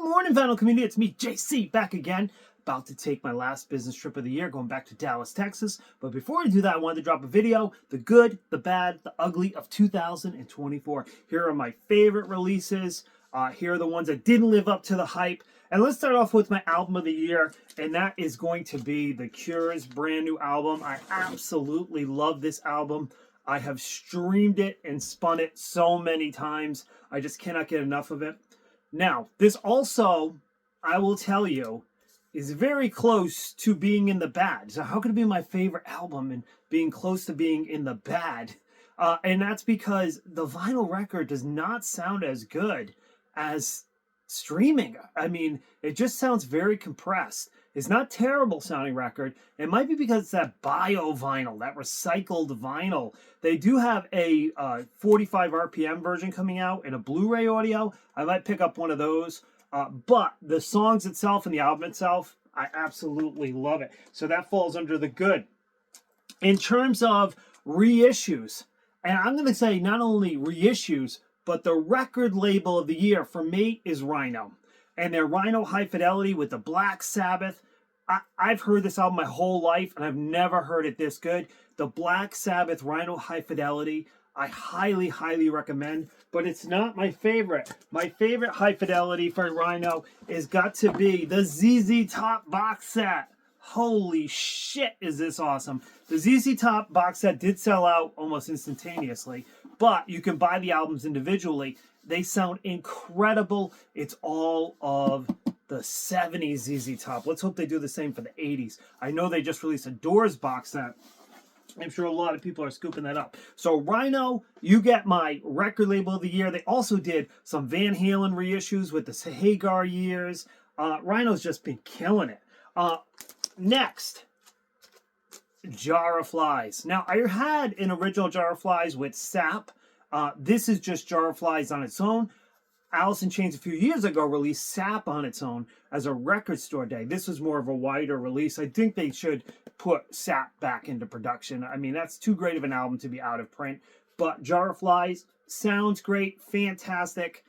morning, vinyl community. It's me, JC, back again. About to take my last business trip of the year, going back to Dallas, Texas. But before I do that, I wanted to drop a video, the good, the bad, the ugly of 2024. Here are my favorite releases. Here are the ones that didn't live up to the hype. And let's start off with my album of the year, and that is going to be The Cure's brand new album. I absolutely love this album. I have streamed it and spun it so many times. I just cannot get enough of it. Now, this also, I will tell you, is very close to being in the bad. So how could it be my favorite album and being close to being in the bad? And that's because the vinyl record does not sound as good as streaming. I mean, it just sounds very compressed. It's not terrible sounding record. It might be because it's that bio vinyl, that recycled vinyl. They do have a 45 RPM version coming out and a Blu-ray audio. I might pick up one of those. But the songs itself and the album itself, I absolutely love it. So that falls under the good. In terms of reissues, and I'm going to say not only reissues, but the record label of the year for me is Rhino. And their Rhino High Fidelity with the Black Sabbath. I've heard this album my whole life, and I've never heard it this good. The Black Sabbath Rhino High Fidelity, I highly, highly recommend, but it's not my favorite. My favorite High Fidelity for Rhino is got to be the ZZ Top box set. Holy shit, is this awesome. The ZZ Top box set did sell out almost instantaneously, but you can buy the albums individually. They sound incredible. It's all of the 70s ZZ Top. Let's hope they do the same for the 80s. I know they just released a Doors box set. I'm sure a lot of people are scooping that up. So Rhino, you get my record label of the year. They also did some Van Halen reissues with the Hagar years. Rhino's just been killing it. Next, Jar of Flies. Now, I had an original Jar of Flies with Sap. This is just Jar of Flies on its own. Alice in Chains a few years ago released Sap on its own as a record store day. This was more of a wider release. I think they should put Sap back into production. I mean, that's too great of an album to be out of print. But Jar of Flies sounds great, fantastic.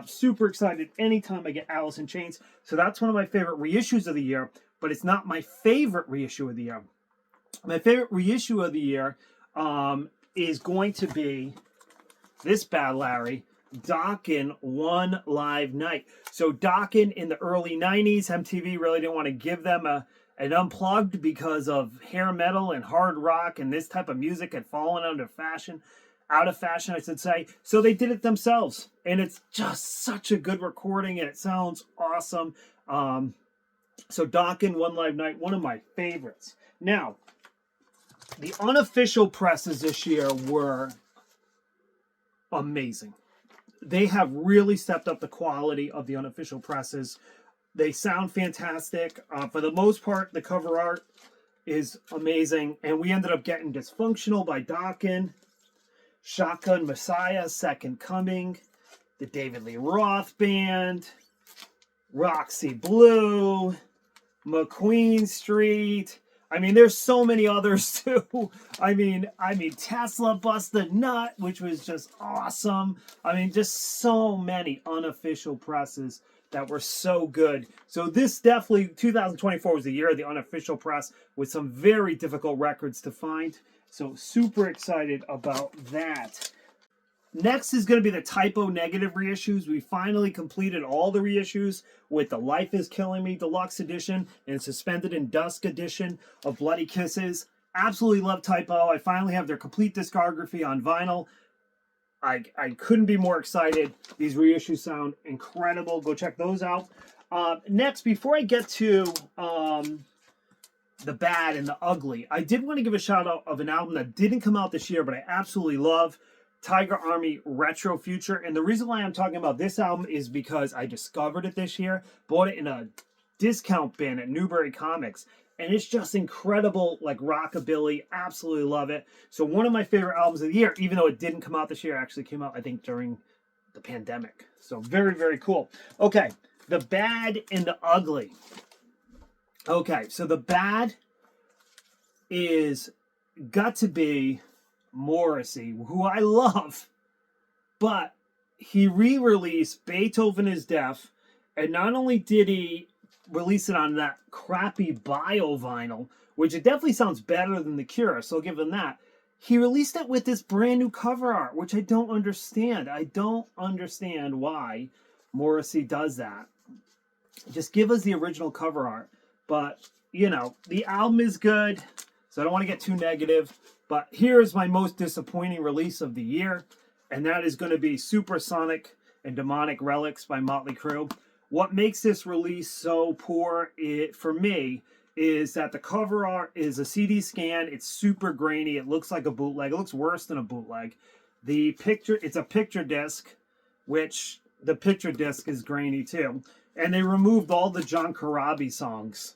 Super excited anytime I get Alice in Chains. So that's one of my favorite reissues of the year, but it's not my favorite reissue of the year. My favorite reissue of the year is going to be this bad Larry, Dokken One Live Night. So Dokken in the early 90s, MTV really didn't want to give them an unplugged because of hair metal and hard rock, and this type of music had fallen out of fashion, I should say. So they did it themselves, and it's just such a good recording, and it sounds awesome. So Dokken One Live Night, one of my favorites. Now, the Unofficial presses this year were amazing. They have really stepped up the quality of the Unofficial presses. They sound fantastic. For the most part, the cover art is amazing. And we ended up getting Dysfunctional by Dokken, Shotgun Messiah, Second Coming, the David Lee Roth Band, Roxy Blue, McQueen Street. I mean, there's so many others too. I mean, Tesla Bust the Nut, which was just awesome. I mean, just so many Unofficial presses that were so good. So this definitely, 2024 was the year of the Unofficial press with some very difficult records to find. So super excited about that. Next is going to be the Typo Negative reissues. We finally completed all the reissues with the Life is Killing Me Deluxe Edition and Suspended in Dusk Edition of Bloody Kisses. Absolutely love Typo. I finally have their complete discography on vinyl. I couldn't be more excited. These reissues sound incredible. Go check those out. Next, before I get to the bad and the ugly, I did want to give a shout out of an album that didn't come out this year, but I absolutely love. Tiger Army Retro Future. And the reason why I'm talking about this album is because I discovered it this year, bought it in a discount bin at Newbury Comics, and it's just incredible, like rockabilly. Absolutely love it. So one of my favorite albums of the year, even though it didn't come out this year, actually came out, I think, during the pandemic. So very, very cool. Okay, the bad and the ugly. Okay, so the bad is got to be Morrissey, who I love, but he re-released Beethoven is Deaf And not only did he release it on that crappy bio vinyl, which it definitely sounds better than The Cure, so I'll give him that. He released it with this brand new cover art, which I don't understand. I don't understand why Morrissey does that. Just give us the original cover art. But, you know, the album is good, so I don't want to get too negative. But here's my most disappointing release of the year, and that is going to be Supersonic and Demonic Relics by Mtley Cre. What makes this release so poor, for me, is that the cover art is a CD scan. It's super grainy. It looks like a bootleg. It looks worse than a bootleg. The picture, it's a picture disc, which the picture disc is grainy too. And they removed all the John Corabi songs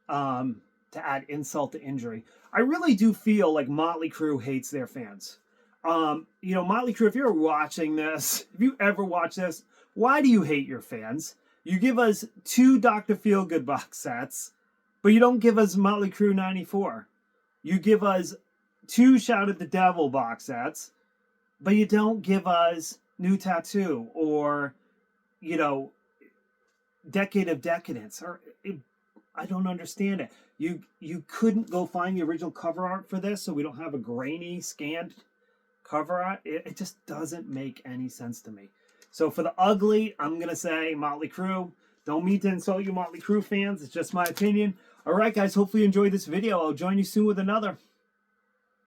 to add insult to injury. I really do feel like Mtley Cre hates their fans. You know, Mtley Cre, if you're watching this, if you ever watch this, why do you hate your fans? You give us 2 Dr. Feelgood box sets, but you don't give us Mtley Cre 94. You give us 2 Shout at the Devil box sets, but you don't give us New Tattoo or, you know, Decade of Decadence. I don't understand it. You couldn't go find the original cover art for this, so we don't have a grainy, scanned cover art. It just doesn't make any sense to me. So for the ugly, I'm going to say Mtley Cre. Don't mean to insult you Mtley Cre fans. It's just my opinion. All right, guys. Hopefully you enjoyed this video. I'll join you soon with another.